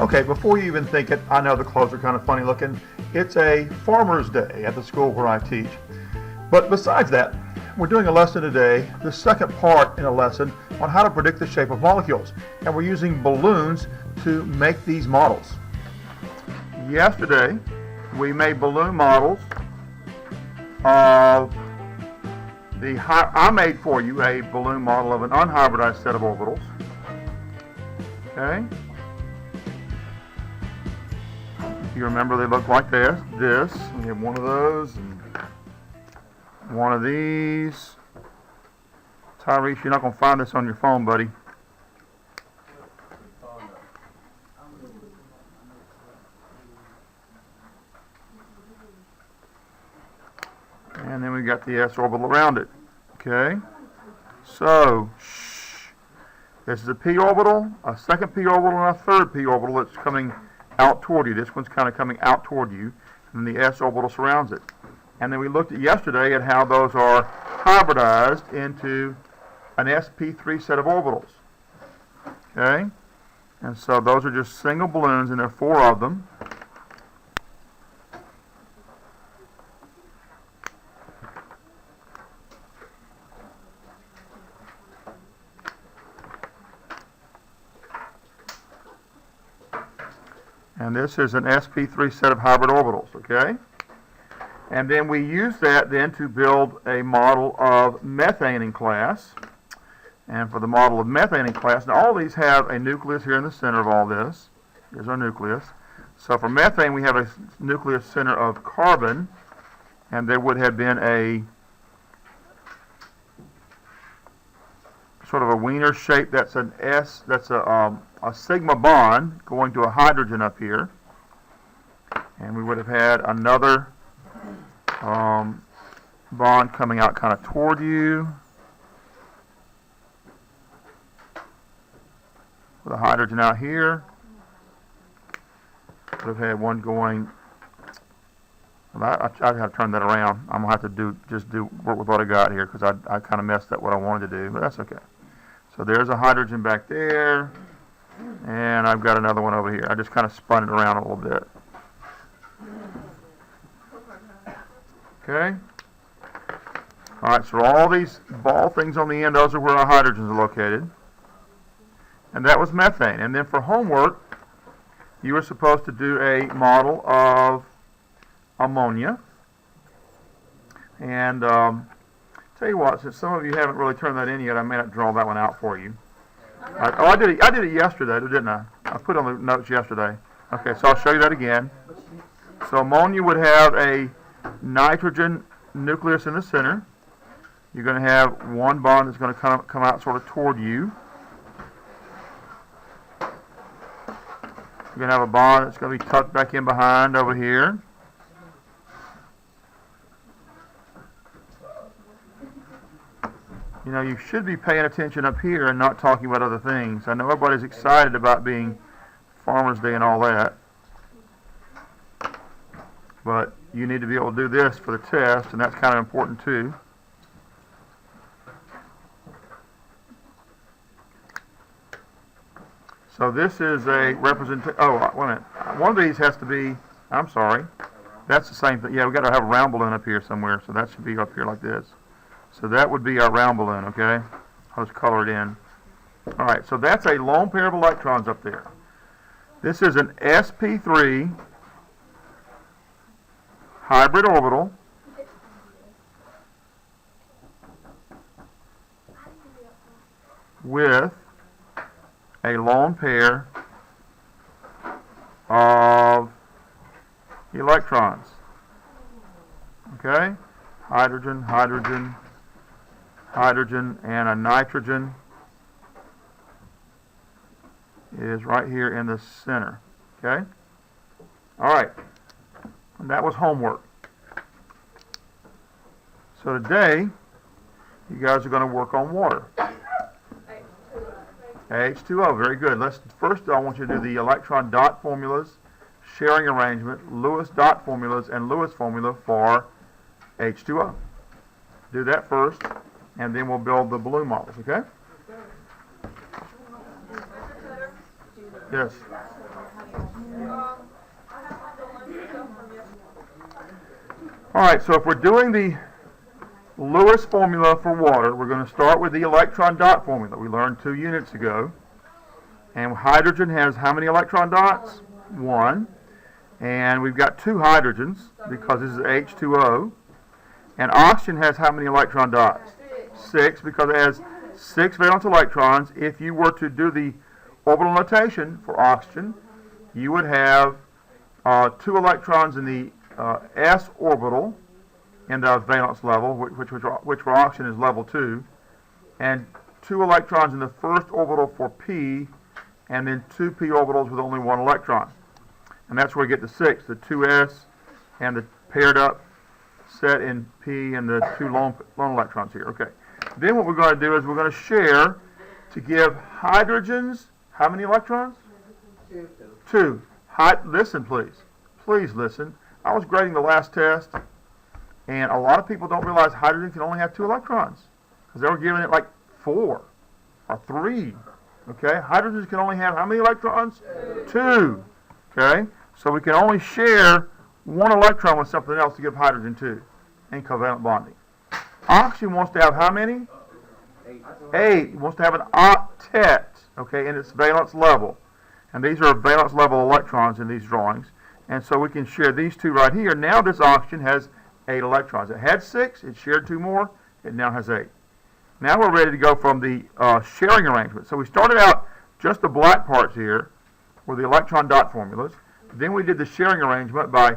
Okay, before you even think it, I know the clothes are kind of funny looking. It's a Farmer's Day at the school where I teach. But besides that, we're doing a lesson today, the second part in a lesson on how to predict the shape of molecules. And we're using balloons to make these models. Yesterday, we made balloon models of I made for you a balloon model of an unhybridized set of orbitals. Okay? If you remember, they look like this. We have one of those and one of these. Tyrese, you're not going to find this on your phone, buddy. And then we got the s orbital around it. Okay? So, this is a p orbital, a second p orbital, and a third p orbital that's coming out toward you. This one's kind of coming out toward you, and the s orbital surrounds it. And then we looked at yesterday at how those are hybridized into an sp3 set of orbitals. Okay? And so those are just single balloons, and there are 4 of them. And this is an sp3 set of hybrid orbitals, okay? And then we use that then to build a model of methane in class. And for the model of methane in class, now all these have a nucleus here in the center of all this. Here's our nucleus. So for methane, we have a nucleus center of carbon, and there would have been a sort of a wiener shape. That's an S. That's a sigma bond going to a hydrogen up here, and we would have had another bond coming out kind of toward you with a hydrogen out here. Would have had one going. Well, I have to turn that around. I'm gonna have to work with what I got here because I kind of messed up what I wanted to do, but that's okay. So there's a hydrogen back there. And I've got another one over here. I just kind of spun it around a little bit. Okay? Alright, so all these ball things on the end, those are where our hydrogens are located. And that was methane. And then for homework, you were supposed to do a model of ammonia. And tell you what, since some of you haven't really turned that in yet, I may not draw that one out for you. I did it yesterday, didn't I? I put on the notes yesterday. Okay, so I'll show you that again. So ammonia would have a nitrogen nucleus in the center. You're going to have one bond that's going to come out sort of toward you. You're going to have a bond that's going to be tucked back in behind over here. You know, you should be paying attention up here and not talking about other things. I know everybody's excited about being Farmer's Day and all that. But you need to be able to do this for the test, and that's kind of important too. So this is a representation. Oh, wait a minute. One of these has to be, I'm sorry. That's the same thing. Yeah, we've got to have a round balloon up here somewhere, so that should be up here like this. So that would be our round balloon, okay? I'll just color it in. All right, so that's a lone pair of electrons up there. This is an sp3 hybrid orbital with a lone pair of electrons. Okay? Hydrogen, hydrogen, hydrogen, and a nitrogen is right here in the center. Okay? All right. And that was homework. So today, you guys are going to work on water. H2O, very good. First, I want you to do the electron dot formulas, sharing arrangement, Lewis dot formulas, and Lewis formula for H2O. Do that first, and then we'll build the balloon models, okay? Yes. All right, so if we're doing the Lewis formula for water, we're going to start with the electron dot formula we learned 2 units ago. And hydrogen has how many electron dots? 1. And we've got 2 hydrogens because this is H2O. And oxygen has how many electron dots? 6, because it has 6 valence electrons. If you were to do the orbital notation for oxygen, you would have 2 electrons in the s orbital in the valence level, which for oxygen is level 2, and 2 electrons in the first orbital for p, and then 2 p orbitals with only 1 electron. And that's where we get the 6, the 2s and the paired up set in p and the 2 lone electrons here. Okay. Then what we're going to do is we're going to share to give hydrogens how many electrons? 2. Listen, please. Please listen. I was grading the last test, and a lot of people don't realize hydrogen can only have 2 electrons because they were giving it like 4 or 3. Okay? Hydrogens can only have how many electrons? 2. Okay? So we can only share 1 electron with something else to give hydrogen 2 in covalent bonding. Oxygen wants to have how many? 8. It wants to have an octet, okay, in its valence level. And these are valence level electrons in these drawings. And so we can share these 2 right here. Now this oxygen has 8 electrons. It had 6. It shared 2 more. It now has 8. Now we're ready to go from the sharing arrangement. So we started out just the black parts here were the electron dot formulas. Then we did the sharing arrangement by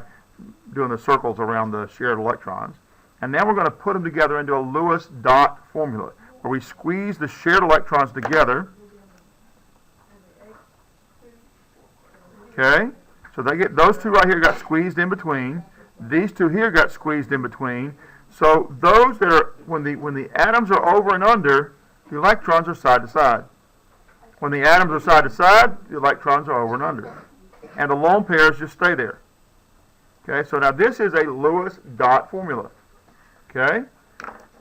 doing the circles around the shared electrons. And now we're going to put them together into a Lewis dot formula, where we squeeze the shared electrons together. Okay? So they get those 2 right here got squeezed in between. These 2 here got squeezed in between. So those that are, when the atoms are over and under, the electrons are side to side. When the atoms are side to side, the electrons are over and under. And the lone pairs just stay there. Okay, so now this is a Lewis dot formula. Okay?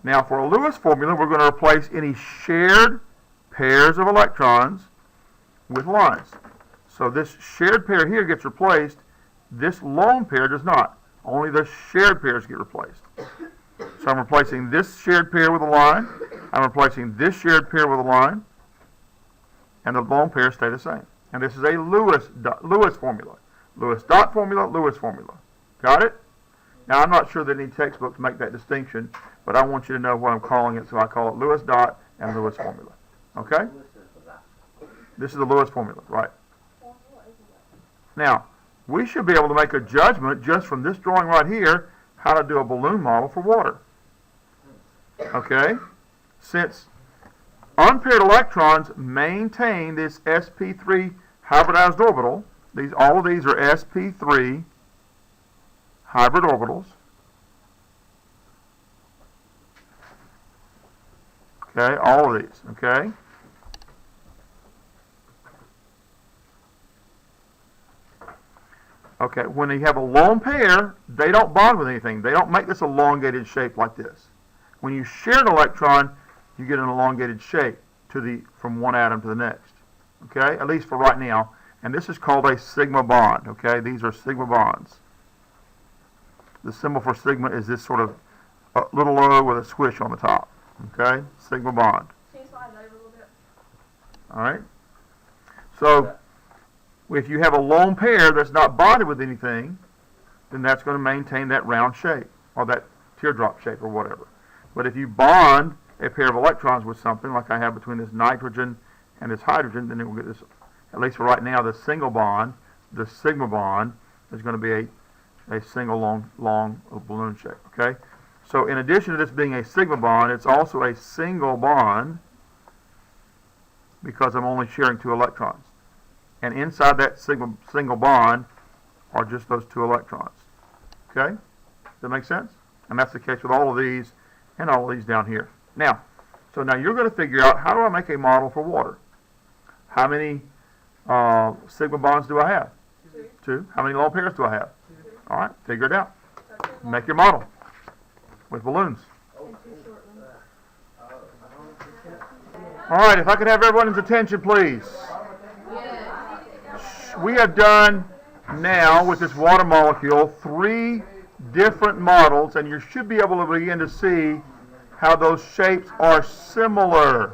Now for a Lewis formula, we're going to replace any shared pairs of electrons with lines. So this shared pair here gets replaced. This lone pair does not. Only the shared pairs get replaced. So I'm replacing this shared pair with a line. I'm replacing this shared pair with a line. And the lone pairs stay the same. And this is a Lewis formula. Lewis dot formula, Lewis formula. Got it? Now I'm not sure that any textbooks make that distinction, but I want you to know what I'm calling it, so I call it Lewis dot and Lewis formula. Okay? This is the Lewis formula, right? Now, we should be able to make a judgment just from this drawing right here how to do a balloon model for water. Okay? Since unpaired electrons maintain this sp3 hybridized orbital, all of these are sp3 hybrid orbitals. Okay, all of these, okay? Okay, when you have a lone pair, they don't bond with anything. They don't make this elongated shape like this. When you share an electron, you get an elongated shape from one atom to the next. Okay, at least for right now. And this is called a sigma bond. Okay, these are sigma bonds. The symbol for sigma is this sort of little O with a squish on the top. Okay, sigma bond. Can you slide it over a little bit? All right. So if you have a lone pair that's not bonded with anything, then that's going to maintain that round shape or that teardrop shape or whatever. But if you bond a pair of electrons with something like I have between this nitrogen and this hydrogen, then it will get this, at least for right now, the single bond, the sigma bond, is going to be a single long balloon shape. Okay? So in addition to this being a sigma bond, it's also a single bond because I'm only sharing 2 electrons. And inside that single bond are just those 2 electrons. Okay? Does that make sense? And that's the case with all of these and all of these down here. Now, so now you're going to figure out, how do I make a model for water? How many sigma bonds do I have? 2. How many lone pairs do I have? 2. All right, figure it out. Make your model with balloons. All right, if I could have everyone's attention, please. We have done now with this water molecule 3 different models, and you should be able to begin to see how those shapes are similar.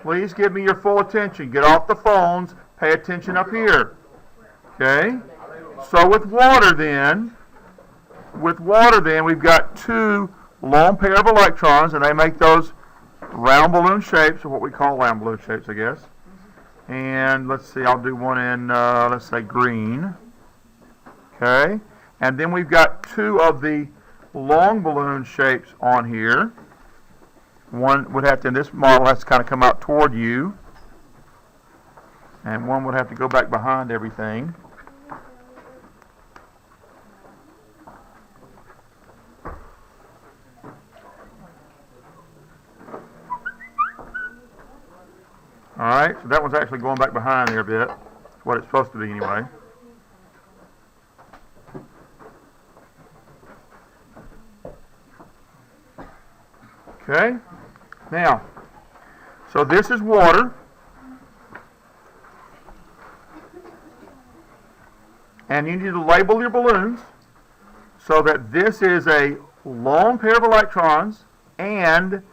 Please give me your full attention. Get off the phones. Pay attention up here. Okay? So with water then, we've got 2 lone pair of electrons, and they make those round balloon shapes, or what we call round balloon shapes, I guess. And let's see, I'll do one in, let's say, green. Okay? And then we've got 2 of the long balloon shapes on here. One would have to, in this model, has to kind of come out toward you. And one would have to go back behind everything. Alright, so that one's actually going back behind there a bit. That's what it's supposed to be anyway. Okay, now, so this is water. And you need to label your balloons so that this is a lone pair of electrons and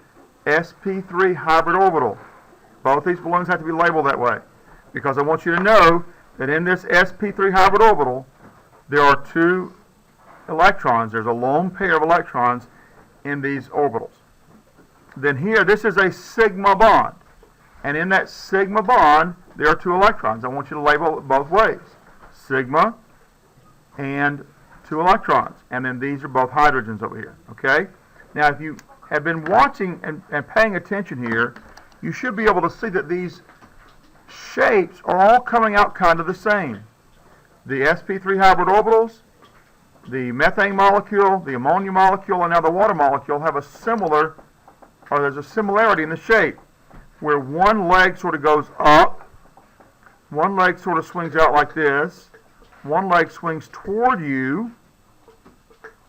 sp3 hybrid orbital. Both these balloons have to be labeled that way because I want you to know that in this sp3 hybrid orbital there are 2 electrons. There's a lone pair of electrons in these orbitals. Then here, this is a sigma bond. And in that sigma bond, there are 2 electrons. I want you to label it both ways. Sigma and 2 electrons. And then these are both hydrogens over here. Okay? Now, if you have been watching and paying attention here, you should be able to see that these shapes are all coming out kind of the same. The sp3 hybrid orbitals, the methane molecule, the ammonia molecule, and now the water molecule have a similar, or there's a similarity in the shape, where one leg sort of goes up, one leg sort of swings out like this, one leg swings toward you,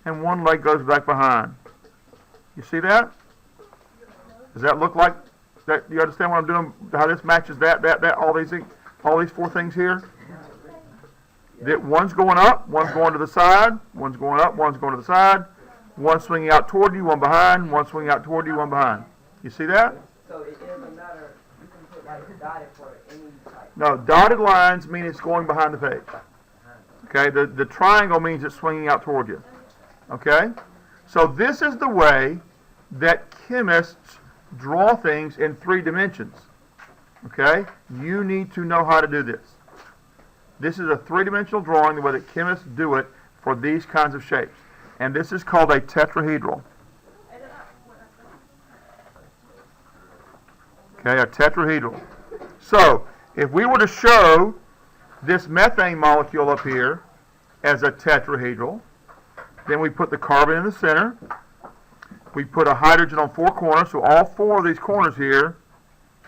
and one leg goes back behind. You see that? Does that look like that? You understand what I'm doing? How this matches that, all these 4 things here? That one's going up, one's going to the side, one's going up, one's going to the side, one swinging out toward you, one behind, one swinging out toward you, one behind. You see that? So it doesn't matter, you can put like dotted for any type. No, dotted lines mean it's going behind the page. Okay, the triangle means it's swinging out toward you. Okay? So this is the way that chemists draw things in 3 dimensions. Okay? You need to know how to do this. This is a 3-dimensional drawing, the way that chemists do it for these kinds of shapes. And this is called a tetrahedral. Okay, a tetrahedral. So, if we were to show this methane molecule up here as a tetrahedral, then we put the carbon in the center. We put a hydrogen on 4 corners, so all 4 of these corners here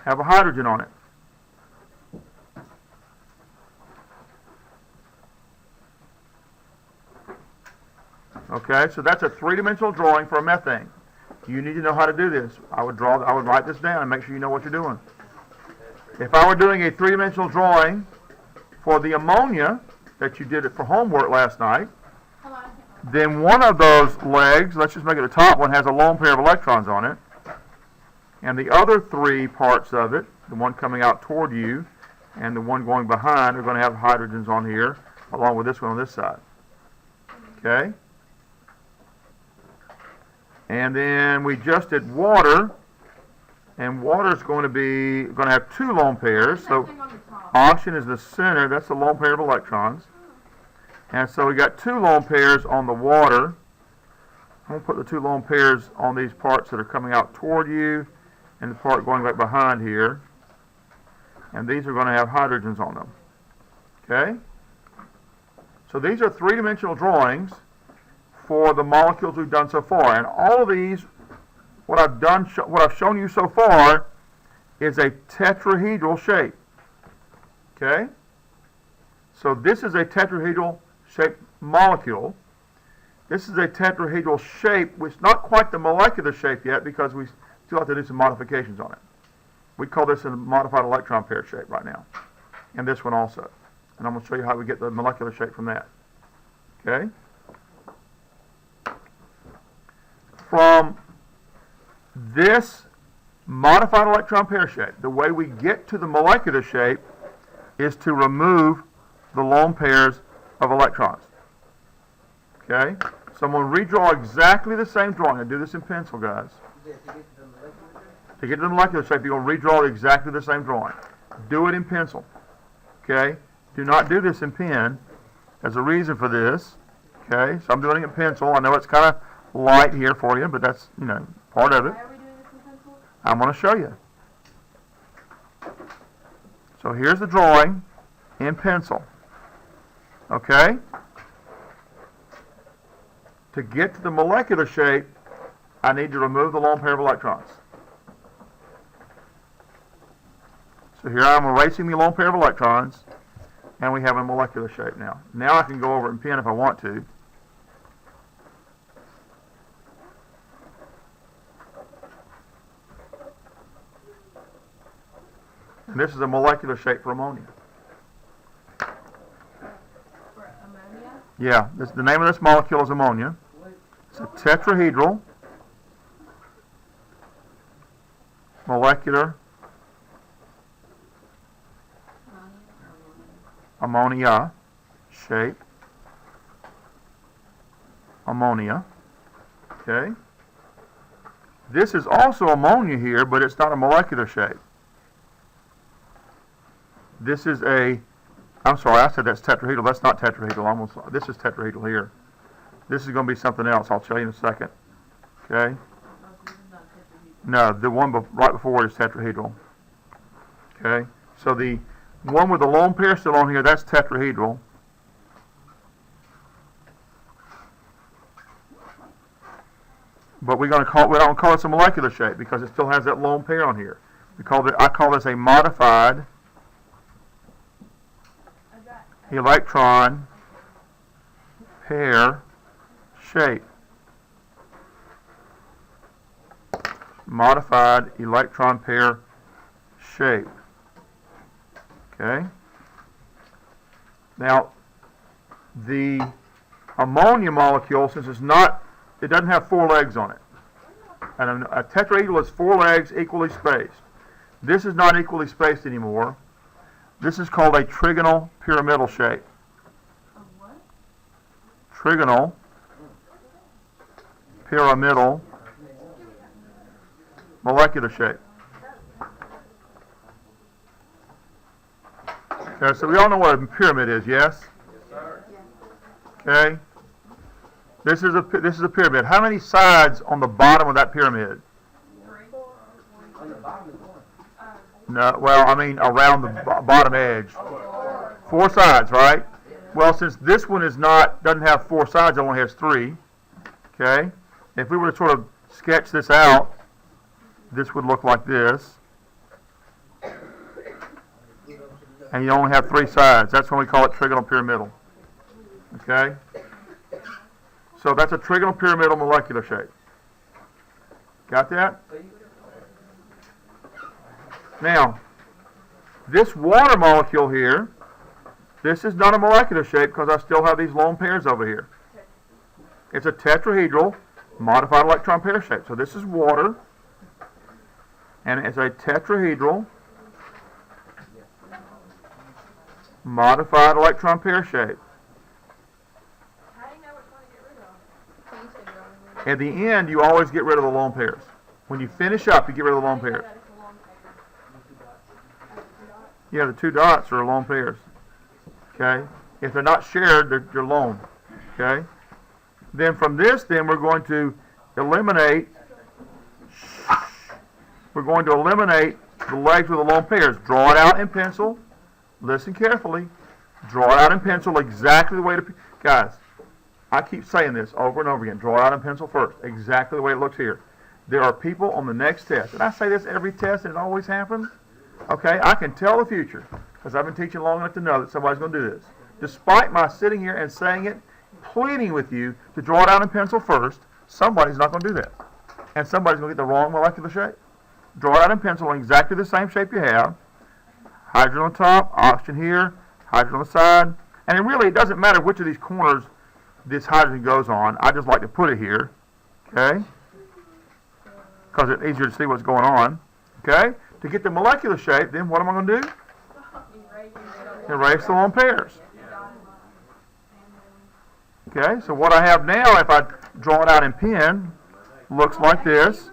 have a hydrogen on it. Okay, so that's a 3-dimensional drawing for a methane. You need to know how to do this. I would write this down and make sure you know what you're doing. If I were doing a 3-dimensional drawing for the ammonia that you did it for homework last night, then one of those legs, let's just make it the top one, has a lone pair of electrons on it. And the other 3 parts of it, the one coming out toward you and the one going behind, are going to have hydrogens on here, along with this one on this side. Okay? And then we just did water, and water is going to have 2 lone pairs. So oxygen is the center. That's the lone pair of electrons. And so we got 2 lone pairs on the water. I'm going to put the 2 lone pairs on these parts that are coming out toward you, and the part going back behind here. And these are going to have hydrogens on them. Okay? So these are 3-dimensional drawings for the molecules we've done so far. And all of these, what I've shown you so far is a tetrahedral shape. Okay? So this is a tetrahedral shaped molecule. This is a tetrahedral shape, which is not quite the molecular shape yet because we still have to do some modifications on it. We call this a modified electron pair shape right now. And this one also. And I'm going to show you how we get the molecular shape from that. Okay? From this modified electron pair shape, the way we get to the molecular shape is to remove the lone pairs of electrons. Okay? So I'm going to redraw exactly the same drawing. I do this in pencil, guys. To get to the molecular shape, you're going to redraw exactly the same drawing. Do it in pencil. Okay? Do not do this in pen. There's a reason for this. Okay? So I'm doing it in pencil. I know it's kind of light here for you, but that's, part of it. Why are we doing this in pencil? I'm going to show you. So here's the drawing in pencil. Okay? To get to the molecular shape, I need to remove the lone pair of electrons. So here I'm erasing the lone pair of electrons, and we have a molecular shape now. Now I can go over it in pen if I want to. And this is a molecular shape for ammonia. For ammonia? Yeah, the name of this molecule is ammonia. It's a tetrahedral molecular ammonia shape. Ammonia. Okay. This is also ammonia here, but it's not a molecular shape. This is I'm sorry, I said that's tetrahedral. That's not tetrahedral. This is tetrahedral here. This is going to be something else. I'll tell you in a second. Okay? No, the one right before it is tetrahedral. Okay? So the one with the lone pair still on here, that's tetrahedral. But we don't call this a molecular shape because it still has that lone pair on here. I call this a modified electron pair shape. Modified electron pair shape. Okay? Now, the ammonia molecule, since it doesn't have 4 legs on it. And a tetrahedral is 4 legs equally spaced. This is not equally spaced anymore. This is called a trigonal pyramidal shape. A what? Trigonal pyramidal molecular shape. Okay, so we all know what a pyramid is, yes? Okay. This is a pyramid. How many sides on the bottom of that pyramid? 3. No, well, I mean around the bottom edge. 4 sides, right? Well, since this one doesn't have 4 sides, it only has 3. Okay? If we were to sort of sketch this out, this would look like this. And you only have 3 sides. That's when we call it trigonal pyramidal. Okay? So that's a trigonal pyramidal molecular shape. Got that? Now, this water molecule here, this is not a molecular shape because I still have these lone pairs over here. It's a tetrahedral modified electron pair shape. So this is water, and it's a tetrahedral modified electron pair shape. How do you know which one to get rid of? At the end, you always get rid of the lone pairs. When you finish up, you get rid of the lone pairs. Yeah, the 2 dots are lone pairs. Okay? If they're not shared, they're lone. Okay? Then from this, we're going to eliminate the legs with the lone pairs. Draw it out in pencil. Listen carefully. Draw it out in pencil exactly the way guys, I keep saying this over and over again. Draw it out in pencil first. Exactly the way it looks here. There are people on the next test. And I say this every test, and it always happens. Okay, I can tell the future because I've been teaching long enough to know that somebody's going to do this. Despite my sitting here and saying it, pleading with you to draw it out in pencil first, somebody's not going to do that. And somebody's going to get the wrong molecular shape. Draw it out in pencil in exactly the same shape you have. Hydrogen on top, oxygen here, hydrogen on the side. And it doesn't matter which of these corners this hydrogen goes on. I just like to put it here, okay? Because it's easier to see what's going on, okay? To get the molecular shape, then what am I going to do? Erase the lone pairs. Okay, so what I have now, if I draw it out in pen, looks like this.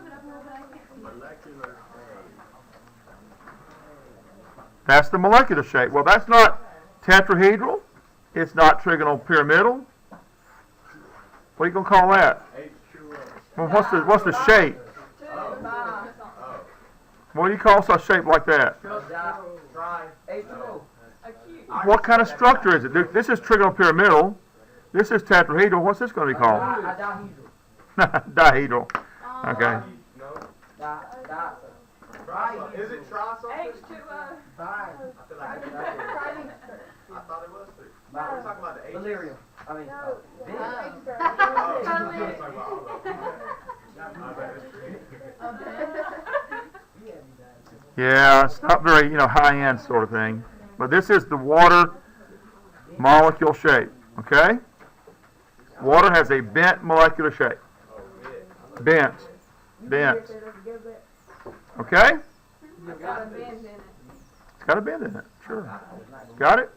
That's the molecular shape. Well, that's not tetrahedral. It's not trigonal pyramidal. What are you going to call that? Well, what's the shape? What do you call a shape like that? What kind of structure is it? This is trigonal pyramidal. This is tetrahedral. What's this going to be called? Dihedral. Okay. Is it try something? H2O. I thought it was too. We're talking about the H. Delirium. I mean, Yeah, it's not very, high-end sort of thing. But this is the water molecule shape, okay? Water has a bent molecular shape. Bent. Okay? It's got a bend in it. It's got a bend in it, sure. Got it?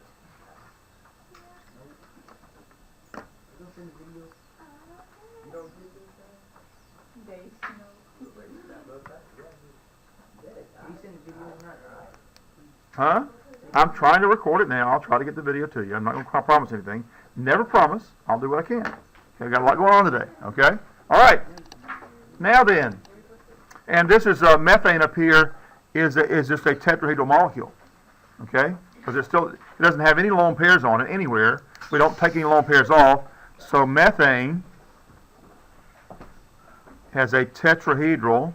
Huh? I'm trying to record it now. I'll try to get the video to you. I'm not going to promise anything. Never promise. I'll do what I can. Okay, I've got a lot going on today. Okay? All right. Now then, and this is methane up here is just a tetrahedral molecule. Okay? Because it doesn't have any lone pairs on it anywhere. We don't take any lone pairs off. So methane has a tetrahedral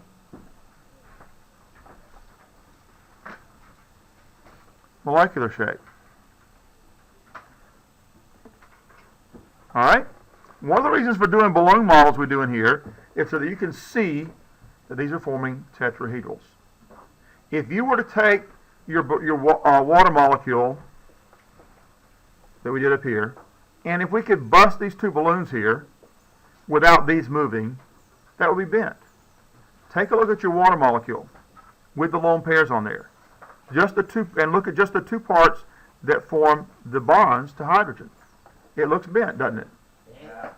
molecular shape. All right? One of the reasons for doing balloon models we do in here is so that you can see that these are forming tetrahedrals. If you were to take your water molecule that we did up here, and if we could bust these two balloons here without these moving, that would be bent. Take a look at your water molecule with the lone pairs on there. Just the two, and look at just the two parts that form the bonds to hydrogen. It looks bent, doesn't it? Yeah.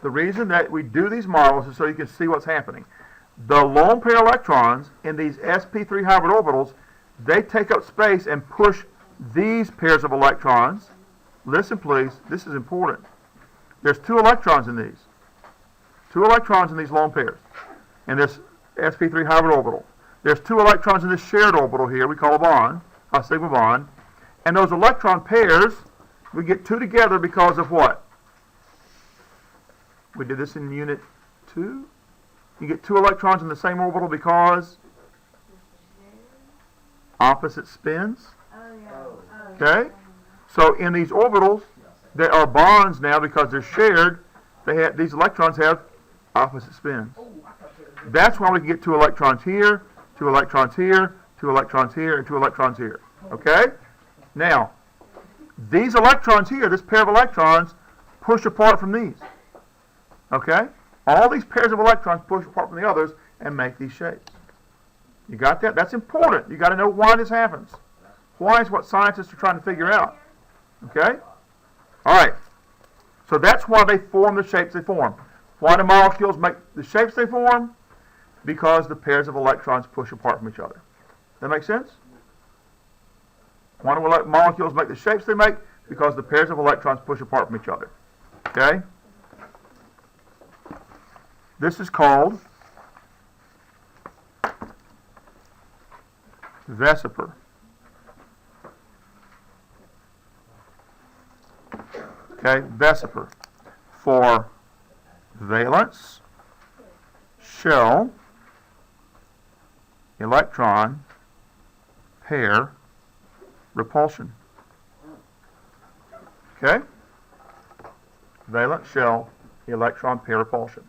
The reason that we do these models is so you can see what's happening. The lone pair electrons in these sp3 hybrid orbitals, they take up space and push these pairs of electrons. Listen, please. This is important. There's 2 electrons in these. 2 electrons in these lone pairs in this sp3 hybrid orbital. There's 2 electrons in this shared orbital here we call a bond, a sigma bond. And those electron pairs, we get 2 together because of what? We did this in unit 2. You get 2 electrons in the same orbital because opposite spins. Okay? So in these orbitals, there are bonds now because they're shared. These electrons have opposite spins. That's why we can get 2 electrons here, 2 electrons here, 2 electrons here, and 2 electrons here. Okay? Now, these electrons here, this pair of electrons, push apart from these. Okay? All these pairs of electrons push apart from the others and make these shapes. You got that? That's important. You got to know why this happens. Why is what scientists are trying to figure out. Okay? All right. So that's why they form the shapes they form. Why do molecules make the shapes they form? Because the pairs of electrons push apart from each other. That make sense? Why do molecules make the shapes they make? Because the pairs of electrons push apart from each other. Okay? This is called vesiper. Okay, vesiper for valence, shell, electron, pair, repulsion. Okay? Valence, shell, electron, pair, repulsion.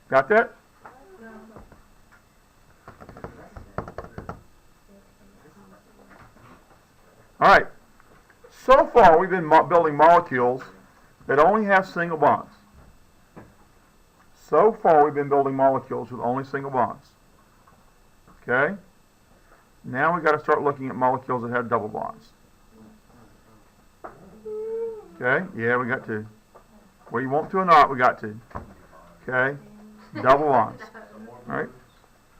Got that? All right. So far, we've been building molecules that only have single bonds. So far, we've been building molecules with only single bonds. Okay? Now we've got to start looking at molecules that have double bonds. Okay? Yeah, we got to. Whether you want to or not, we got to. Okay? Double bonds. All right?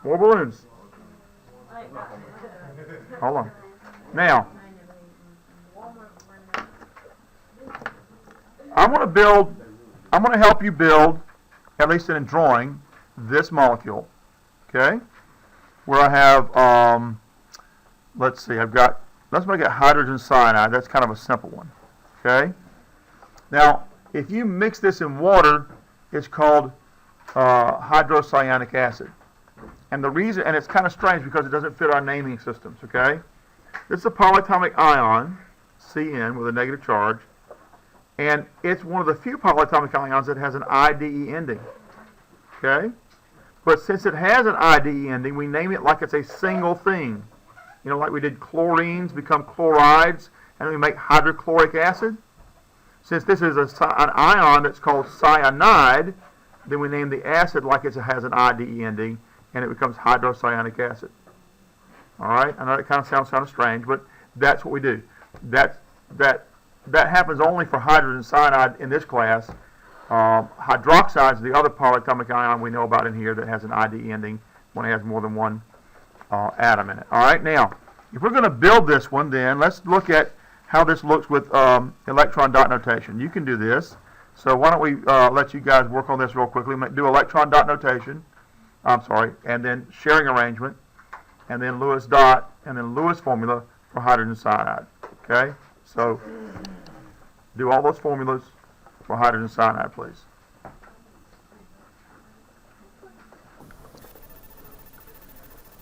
More balloons. Hold on. Now, I'm going to help you build, at least in a drawing, this molecule. Okay? Where I have, let's see, let's make it hydrogen cyanide. That's kind of a simple one. Okay? Now, if you mix this in water, it's called hydrocyanic acid. And the reason, and it's kind of strange because it doesn't fit our naming systems, okay? This is a polyatomic ion, Cn, with a negative charge. And it's one of the few polyatomic ions that has an IDE ending, okay? But since it has an IDE ending, we name it like it's a single thing. You know, like we did chlorines become chlorides, and we make hydrochloric acid. Since this is an ion that's called cyanide, then we name the acid like it has an IDE ending, and it becomes hydrocyanic acid. All right? I know it kind of sounds kind of strange, but that's what we do. That happens only for hydrogen cyanide in this class. Hydroxide is the other polyatomic ion we know about in here that has an IDE ending when it has more than one atom in it. All right? Now, if we're going to build this one, then let's look at how this looks with electron dot notation. You can do this. So why don't we let you guys work on this real quickly. Do electron dot notation. And then sharing arrangement, and then Lewis dot, and then Lewis formula for hydrogen cyanide. Okay? So do all those formulas for hydrogen cyanide, please.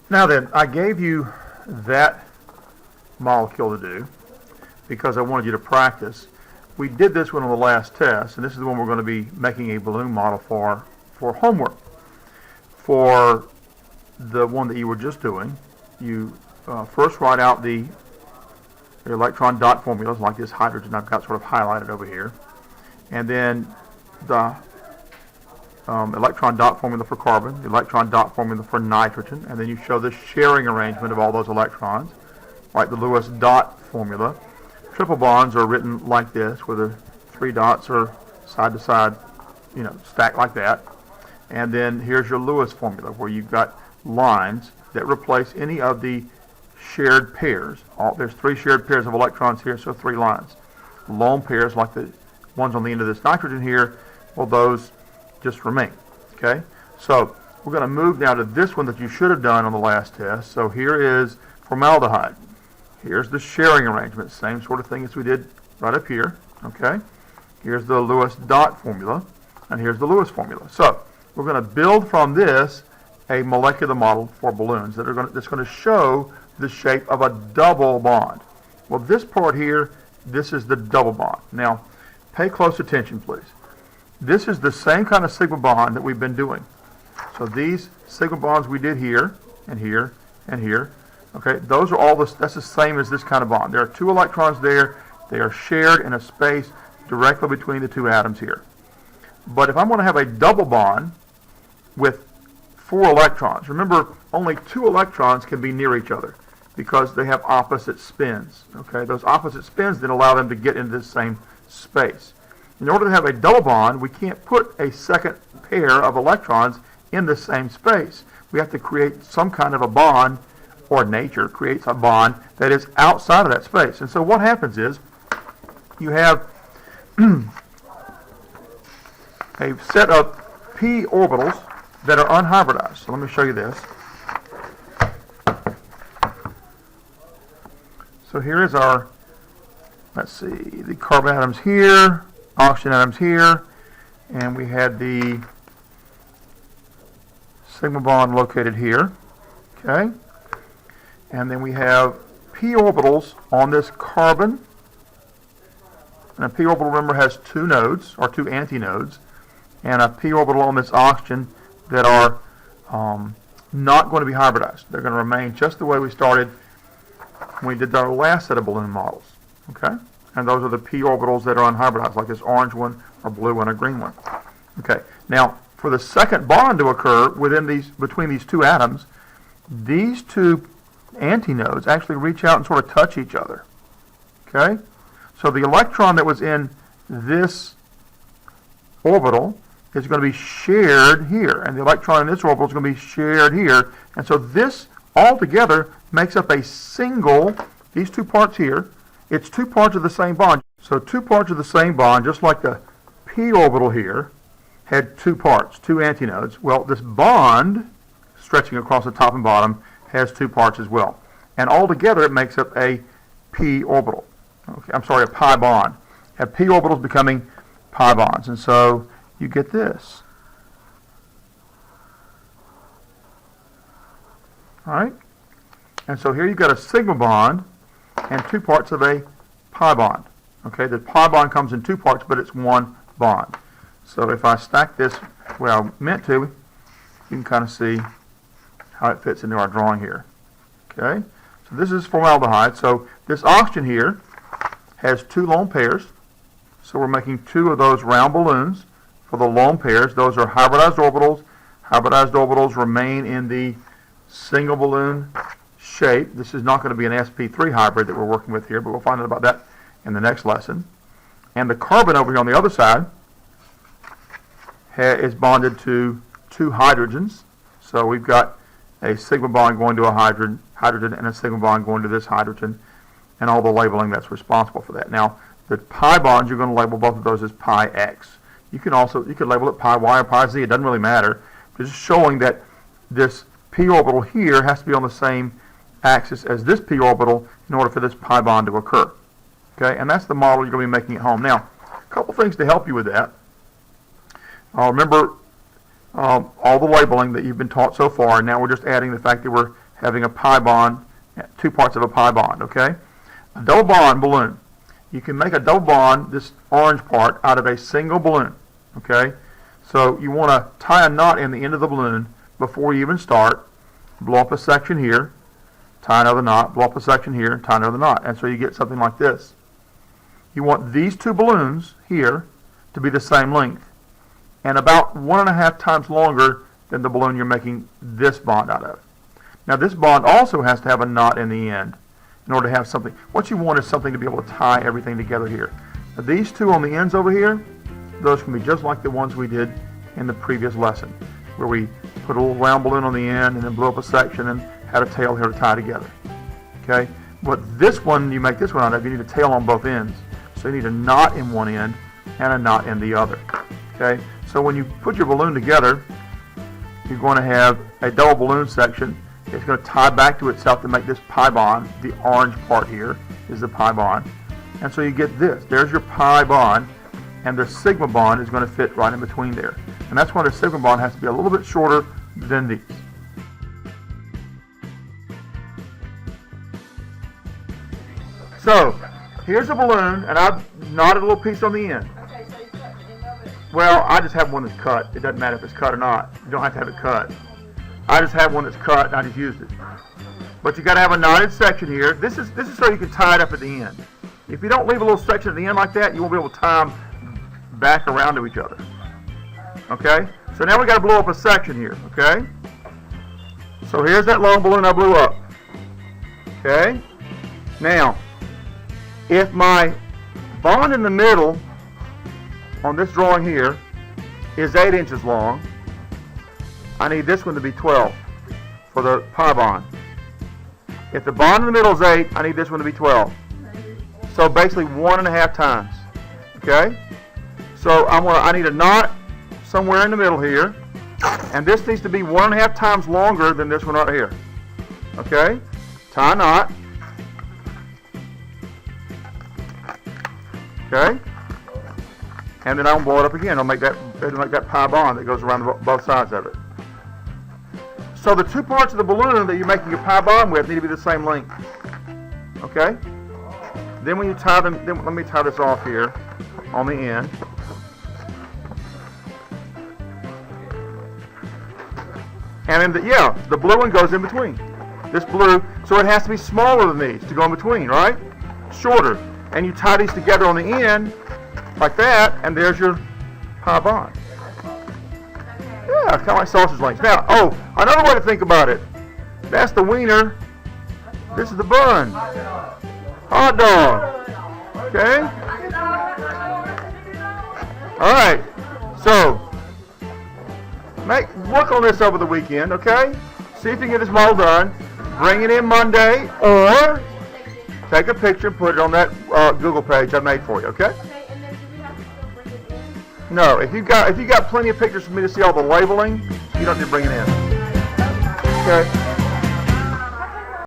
Now then, I gave you that molecule to do because I wanted you to practice. We did this one on the last test, and this is the one we're going to be making a balloon model for homework. For the one that you were just doing, you first write out the electron dot formulas, like this hydrogen I've got sort of highlighted over here, and then the electron dot formula for carbon, the electron dot formula for nitrogen, and then you show the sharing arrangement of all those electrons, like the Lewis dot formula. Triple bonds are written like this, where the 3 dots are side to side, stacked like that. And then here's your Lewis formula, where you've got lines that replace any of the shared pairs. There's 3 shared pairs of electrons here, so 3 lines. Lone pairs, like the ones on the end of this nitrogen here, well, those just remain. Okay? So we're going to move now to this one that you should have done on the last test. So here is formaldehyde. Here's the sharing arrangement, same sort of thing as we did right up here. Okay? Here's the Lewis dot formula, and here's the Lewis formula. So we're going to build from this a molecular model for balloons that's going to show the shape of a double bond. Well, this part here, this is the double bond. Now, pay close attention, please. This is the same kind of sigma bond that we've been doing. So these sigma bonds we did here, and here, and here. Okay, those are all that's the same as this kind of bond. There are 2 electrons there. They are shared in a space directly between the 2 atoms here. But if I'm going to have a double bond with 4 electrons, remember only 2 electrons can be near each other because they have opposite spins. Okay, those opposite spins then allow them to get into the same space. In order to have a double bond, we can't put a second pair of electrons in the same space. We have to create some kind of a bond, or nature creates a bond that is outside of that space. And so what happens is you have a set of p orbitals that are unhybridized. So let me show you this. So here is our, let's see, the carbon atoms here, oxygen atoms here, and we had the sigma bond located here. Okay? And then we have p orbitals on this carbon. And a p orbital, remember, has 2 nodes, or 2 antinodes, and a p orbital on this oxygen that are not going to be hybridized. They're going to remain just the way we started when we did our last set of balloon models. Okay? And those are the p orbitals that are unhybridized, like this orange one, a blue one, a green one. Okay. Now, for the second bond to occur between these two atoms, these two antinodes actually reach out and sort of touch each other. Okay? So the electron that was in this orbital is going to be shared here, and the electron in this orbital is going to be shared here. And so this all together makes up a single, these two parts here, it's two parts of the same bond. So two parts of the same bond, just like the p orbital here had two parts, two antinodes. Well, this bond stretching across the top and bottom has two parts as well. And all together it makes up a p orbital. Okay, I'm sorry, a pi bond. Have p orbitals becoming pi bonds. And so you get this. All right? And so here you've got a sigma bond and two parts of a pi bond. Okay, the pi bond comes in two parts, but it's one bond. So if I stack this where I meant to, you can kind of see how it fits into our drawing here. Okay, so this is formaldehyde. So this oxygen here has two lone pairs. So we're making two of those round balloons for the lone pairs. Those are hybridized orbitals. Hybridized orbitals remain in the single balloon shape. This is not going to be an sp3 hybrid that we're working with here, but we'll find out about that in the next lesson. And the carbon over here on the other side is bonded to two hydrogens. So we've got a sigma bond going to a hydrogen and a sigma bond going to this hydrogen, and all the labeling that's responsible for that. Now, the pi bonds, you're going to label both of those as pi x. You could label it pi y or pi z. It doesn't really matter. It's just showing that this p orbital here has to be on the same axis as this p orbital in order for this pi bond to occur. Okay, and that's the model you're going to be making at home. Now, a couple things to help you with that. Remember all the labeling that you've been taught so far, and now we're just adding the fact that we're having a pi bond, two parts of a pi bond. Okay, a double bond balloon. You can make a double bond, this orange part, out of a single balloon. Okay, so you want to tie a knot in the end of the balloon before you even start. Blow up a section here, tie another knot, blow up a section here, tie another knot, and so you get something like this. You want these two balloons here to be the same length and about 1.5 times longer than the balloon you're making this bond out of. Now this bond also has to have a knot in the end in order to have something. What you want is something to be able to tie everything together here. Now these two on the ends over here, those can be just like the ones we did in the previous lesson, where we put a little round balloon on the end and then blew up a section and had a tail here to tie together. Okay? But this one, you make this one out of, you need a tail on both ends. So you need a knot in one end and a knot in the other. Okay? So when you put your balloon together, you're going to have a double balloon section. It's going to tie back to itself to make this pi bond. The orange part here is the pi bond. And so you get this. There's your pi bond, and the sigma bond is going to fit right in between there. And that's why the sigma bond has to be a little bit shorter than these. So, here's a balloon, and I've knotted a little piece on the end. Okay, so you cut the end of it. Well, I just have one that's cut. It doesn't matter if it's cut or not. You don't have to have it cut. I just have one that's cut, and I just used it. But you got to have a knotted section here. This is so you can tie it up at the end. If you don't leave a little section at the end like that, you won't be able to tie them back around to each other. Okay? So now we got to blow up a section here. Okay? So here's that long balloon I blew up. Okay? Now, if my bond in the middle on this drawing here is 8 inches long, I need this one to be 12 for the pi bond. If the bond in the middle is 8, I need this one to be 12. So basically 1.5 times. Okay? So I need a knot somewhere in the middle here, and this needs to be 1.5 times longer than this one right here. Okay? Tie a knot. Okay? And then I'll blow it up again. I'll make that pi bond that goes around both sides of it. So the two parts of the balloon that you're making a pi bond with need to be the same length. Okay? Then when you tie them, let me tie this off here on the end. And then the blue one goes in between. this blue, so it has to be smaller than these to go in between, right? Shorter. And you tie these together on the end, like that, and there's your pi bond. Yeah, kind of like sausage links. Now, oh, another way to think about it. That's the wiener. This is the bun. Hot dog. Okay? All right. So, work on this over the weekend, okay? See if you can get this model done. Bring it in Monday, or take a picture and put it on that Google page I made for you, okay? Okay, and then do we have to still bring it in? No, if you got plenty of pictures for me to see all the labeling, you don't need to bring it in. Okay?